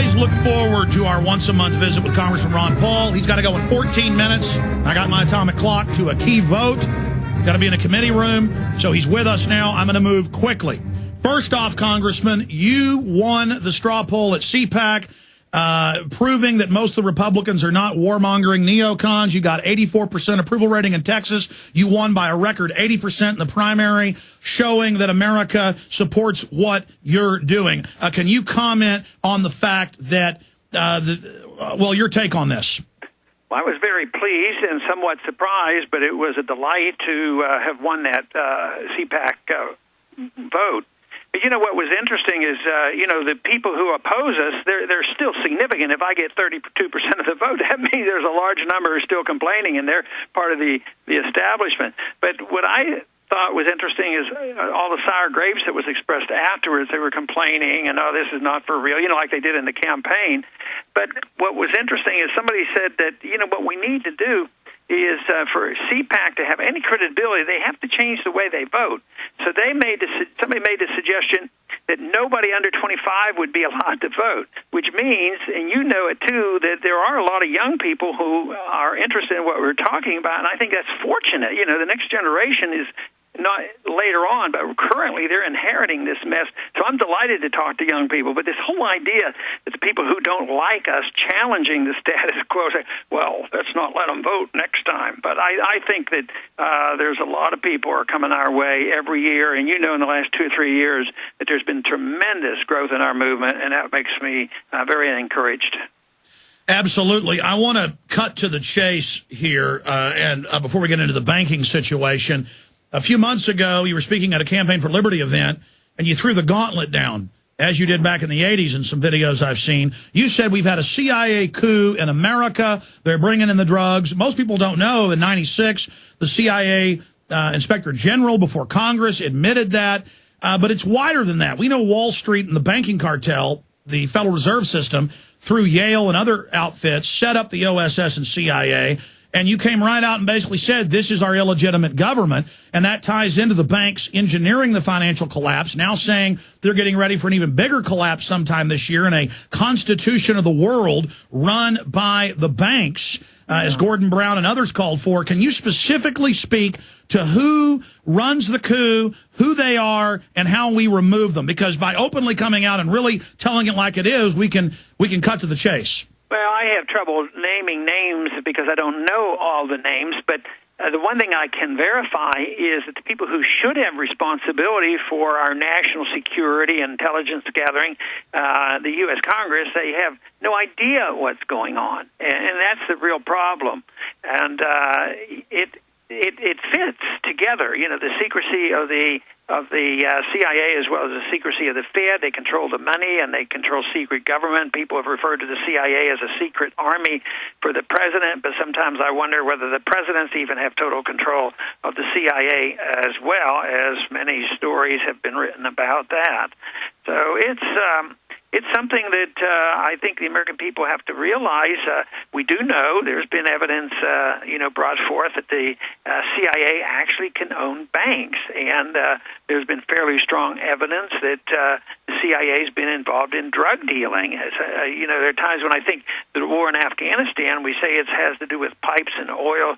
always look forward to our once-a-month visit with Congressman Ron Paul. He's got to go in 14 minutes. I got my atomic clock to a key vote. Got to be in a committee room, so he's with us now. I'm going to move quickly. First off, Congressman, you won the straw poll at CPAC, proving that most of the Republicans are not warmongering neocons. You got 84% approval rating in Texas. You won by a record 80% in the primary, showing that America supports what you're doing. Can you comment on the fact that, your take on this? Well, I was very pleased and somewhat surprised, but it was a delight to have won that CPAC vote. But you know what was interesting is, the people who oppose us, they're still significant. If I get 32% of the vote, that means there's a large number who are still complaining, and they're part of the establishment. But what I thought was interesting is all the sour grapes that was expressed afterwards. They were complaining, and, this is not for real, like they did in the campaign. But what was interesting is somebody said that, what we need to do is for CPAC to have any credibility, they have to change the way they vote. So somebody made the suggestion that nobody under 25 would be allowed to vote, which means, and you know it too, that there are a lot of young people who are interested in what we're talking about, and I think that's fortunate. The next generation is not later on, but currently they're inheriting this mess. So I'm delighted to talk to young people. But this whole idea that the people who don't like us challenging the status quo say, well, let's not let them vote next time. But I think that there's a lot of people who are coming our way every year. And in the last 2 or 3 years that there's been tremendous growth in our movement, and that makes me very encouraged. Absolutely. I want to cut to the chase here, and before we get into the banking situation. A few months ago, you were speaking at a Campaign for Liberty event, and you threw the gauntlet down, as you did back in the 80s in some videos I've seen. You said we've had a CIA coup in America. They're bringing in the drugs. Most people don't know in 96, the CIA Inspector General before Congress admitted that. But it's wider than that. We know Wall Street and the banking cartel, the Federal Reserve System, through Yale and other outfits, set up the OSS and CIA. And you came right out and basically said, this is our illegitimate government. And that ties into the banks engineering the financial collapse, now saying they're getting ready for an even bigger collapse sometime this year in a constitution of the world run by the banks, as Gordon Brown and others called for. Can you specifically speak to who runs the coup, who they are, and how we remove them? Because by openly coming out and really telling it like it is, we can cut to the chase. Well, I have trouble naming names because I don't know all the names, but the one thing I can verify is that the people who should have responsibility for our national security and intelligence gathering, the U.S. Congress, they have no idea what's going on, and that's the real problem. And it fits together, the secrecy of the CIA as well as the secrecy of the Fed. They control the money and they control secret government. People have referred to the CIA as a secret army for the president, but sometimes I wonder whether the presidents even have total control of the CIA as well, as many stories have been written about that. So it's something that I think the American people have to realize. We do know there's been evidence, brought forth that the CIA actually can own banks, and there's been fairly strong evidence that the CIA has been involved in drug dealing. There are times when I think the war in Afghanistan, we say it has to do with pipes and oil,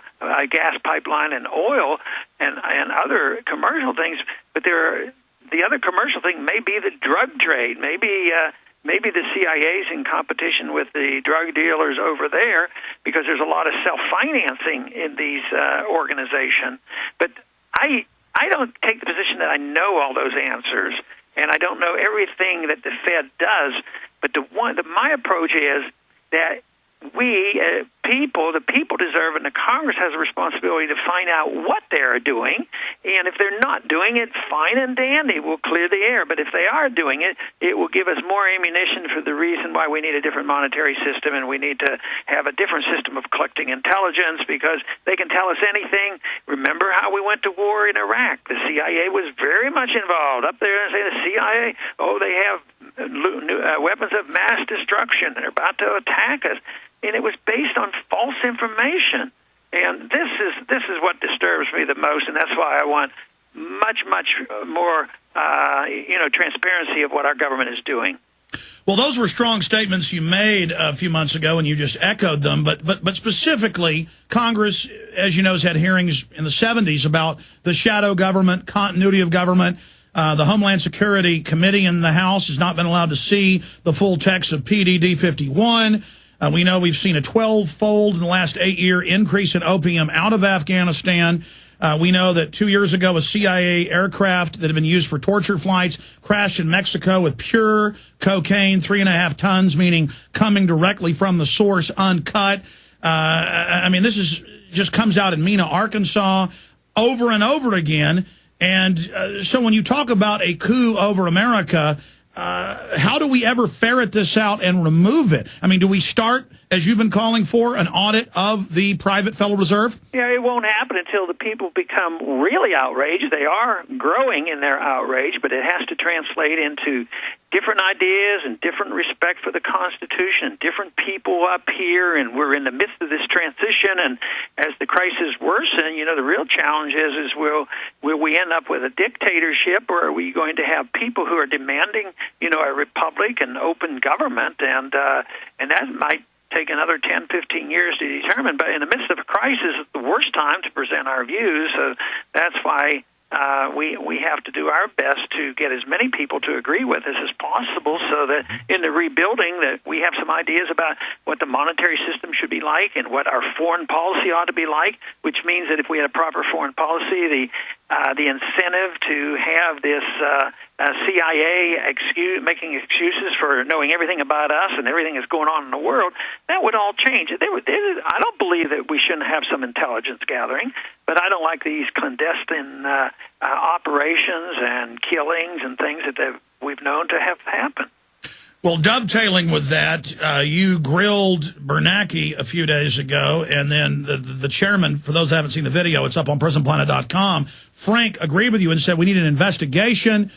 gas pipeline and oil, and other commercial things, but the other commercial thing may be the drug trade. Maybe the CIA's in competition with the drug dealers over there because there's a lot of self-financing in these organizations. But I don't take the position that I know all those answers, and I don't know everything that the Fed does. But my approach is that the people deserve, and the Congress has a responsibility to find out what they're doing. And if they're not doing it, fine and dandy, we'll clear the air. But if they are doing it, it will give us more ammunition for the reason why we need a different monetary system, and we need to have a different system of collecting intelligence, because they can tell us anything. Remember how we went to war in Iraq? The CIA was very much involved. Up there and say the CIA, they have weapons of mass destruction, and they're about to attack us. And it was based on false information. And this is what disturbs me the most, and that's why I want much more transparency of what our government is doing. Well, those were strong statements you made a few months ago, and you just echoed them. But specifically, Congress, as you know, has had hearings in the 70s about the shadow government, continuity of government. The Homeland Security Committee in the House has not been allowed to see the full text of PDD 51. We know we've seen a 12-fold in the last 8-year increase in opium out of Afghanistan. We know that 2 years ago, a CIA aircraft that had been used for torture flights crashed in Mexico with pure cocaine, 3.5 tons, meaning coming directly from the source, uncut. I mean, this is just comes out in Mena, Arkansas, over and over again. And so when you talk about a coup over America, how do we ever ferret this out and remove it? I mean, do we start, as you've been calling for, an audit of the private Federal Reserve? Yeah, it won't happen until the people become really outraged. They are growing in their outrage, but it has to translate into different ideas and different respect for the Constitution, different people up here, and we're in the midst of this transition. And as the crisis worsens, you know, the real challenge is will we end up with a dictatorship, or are we going to have people who are demanding, you know, a republic and open government? And that might take another 10, 15 years to determine. But in the midst of a crisis, it's the worst time to present our views. So that's why we have to do our best to get as many people to agree with us as possible, so that in the rebuilding that we have some ideas about what the monetary system should be like and what our foreign policy ought to be like, which means that if we had a proper foreign policy, the incentive to have this CIA making excuses for knowing everything about us and everything that's going on in the world, that would all change. I don't believe that we shouldn't have some intelligence gathering, but I don't like these clandestine operations and killings and things that we've known to have happened. Well, dovetailing with that, you grilled Bernanke a few days ago, and then the chairman, for those who haven't seen the video, it's up on PrisonPlanet.com, Frank agreed with you and said we need an investigation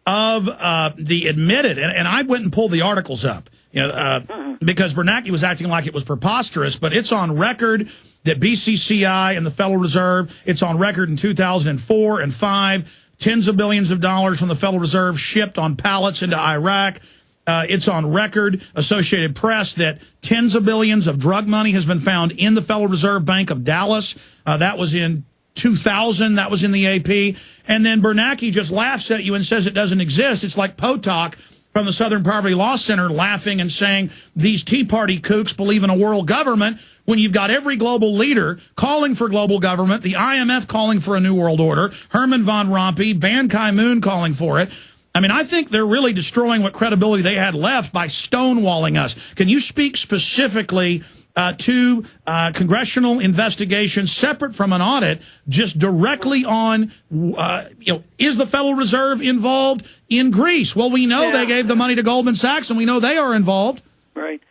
of the admitted, and I went and pulled the articles up, you know, because Bernanke was acting like it was preposterous, but it's on record that BCCI and the Federal Reserve, it's on record in 2004 and 5, tens of billions of dollars from the Federal Reserve shipped on pallets into Iraq. It's on record, Associated Press, that tens of billions of drug money has been found in the Federal Reserve Bank of Dallas. That was in 2000. That was in the AP. And then Bernanke just laughs at you and says it doesn't exist. It's like Potok from the Southern Poverty Law Center laughing and saying these Tea Party kooks believe in a world government, when you've got every global leader calling for global government, the IMF calling for a new world order, Herman von Rompuy, Ban Ki-moon calling for it. I mean, I think they're really destroying what credibility they had left by stonewalling us. Can you speak specifically to congressional investigation separate from an audit, just directly on, is the Federal Reserve involved in Greece? Well, we know they gave the money to Goldman Sachs, and we know they are involved. Right.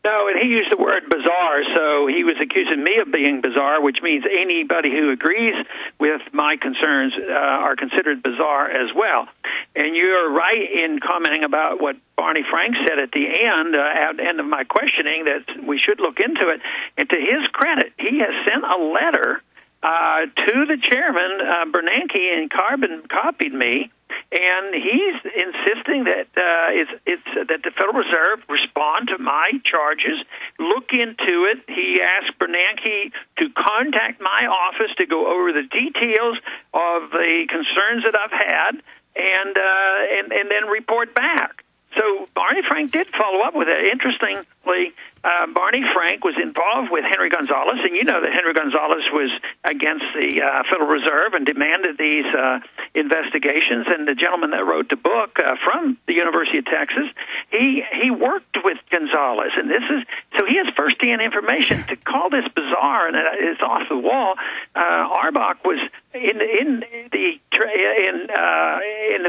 No, and he used the word bizarre, so he was accusing me of being bizarre, which means anybody who agrees with my concerns are considered bizarre as well. And you're right in commenting about what Barney Frank said at the end of my questioning, that we should look into it. And to his credit, he has sent a letter to the chairman, Bernanke, and copied me. And he's insisting that that the Federal Reserve respond to my charges, look into it. He asked Bernanke to contact my office to go over the details of the concerns that I've had, and then report back. So Barney Frank did follow up with it. Interestingly, Barney Frank was involved with Henry Gonzalez, and you know that Henry Gonzalez was against the Federal Reserve and demanded these investigations. And the gentleman that wrote the book from the University of Texas, he worked with Gonzalez, and so he has firsthand information. To call this bizarre and it's off the wall, Arbach was in the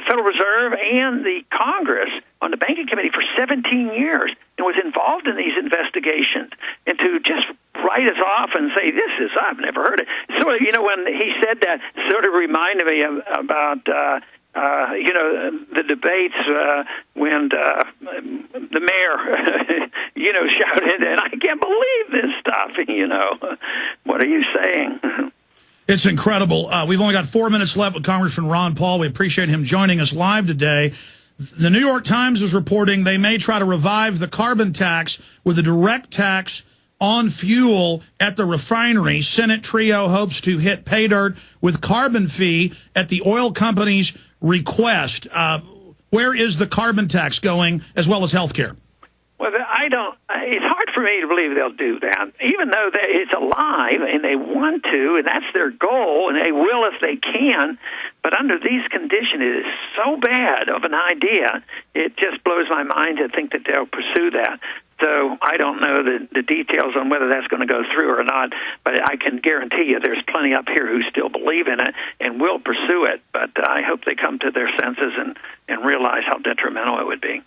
Federal Reserve and the Congress on the Banking Committee for 17 years and was involved in these investigations. And to just write us off and say, I've never heard it. Sort of, when he said that, sort of reminded me about, the debates when the mayor, shouted, and I can't believe this stuff, What are you saying? It's incredible. We've only got 4 minutes left with Congressman Ron Paul. We appreciate him joining us live today. The New York Times is reporting they may try to revive the carbon tax with a direct tax on fuel at the refinery. Senate trio hopes to hit pay dirt with carbon fee at the oil company's request. Where is the carbon tax going, as well as health care? Well, it's hard for me to believe they'll do that, even though it's alive and they want to, and that's their goal, and they will if they can. But under these conditions, it is so bad of an idea, it just blows my mind to think that they'll pursue that. So I don't know the details on whether that's going to go through or not, but I can guarantee you there's plenty up here who still believe in it and will pursue it. But I hope they come to their senses and realize how detrimental it would be.